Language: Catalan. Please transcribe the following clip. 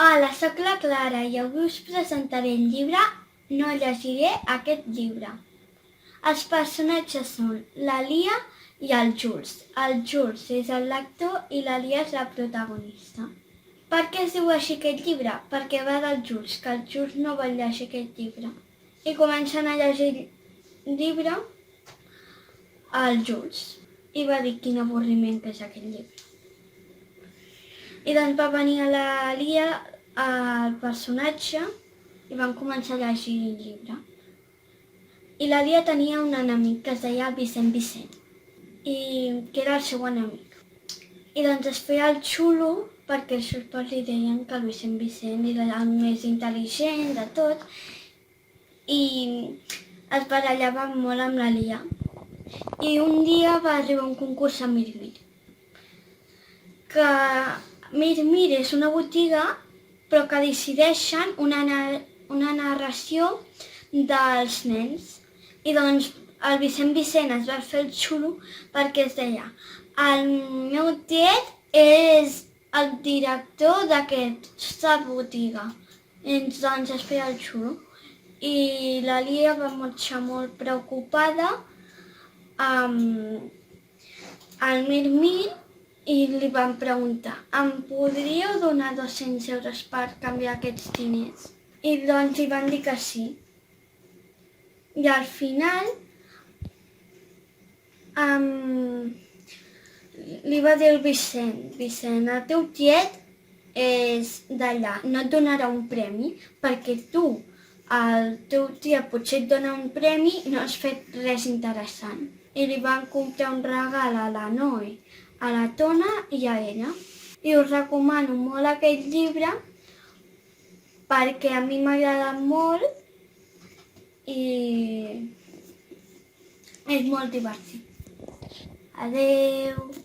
Hola, sóc la Clara i avui us presentaré el llibre No llegiré aquest llibre. Els personatges són la Lia i el Jules. El Jules és el lector i la Lia és la protagonista. Per què es diu així aquest llibre? Perquè va del Jules, que el Jules no vol llegir aquest llibre. I comencen a llegir el llibre al Jules. I va dir quin avorriment que és aquest llibre. I doncs va venir a la Lia, el personatge, i van començar a llegir el llibre. I la Lia tenia un enemic que es deia Vicent, i que era el seu enemic. I doncs es feia el xulo perquè els seus pares li deien que el Vicent era el més intel·ligent de tot i es barallava molt amb la Lia. I un dia va arribar un concurs a Mir, que Mir és una botiga però que decideixen una narració dels nens. I doncs el Vicent es va fer el xulo perquè es deia el meu tiet és el director d'aquesta botiga. I doncs es feia el xulo. I la Lia va marxar molt preocupada al Mir i li van preguntar: em podríeu donar 200 euros per canviar aquests diners? I doncs li van dir que sí. I al final li va dir el Vicent, el teu tiet és d'allà, no et donarà un premi perquè tu, el teu tiet potser et dona un premi i no has fet res interessant. I li van comprar un regal a la Noe, a la Tona i a ella. I us recomano molt aquest llibre perquè a mi m'agrada molt i és molt divertit. Adeu!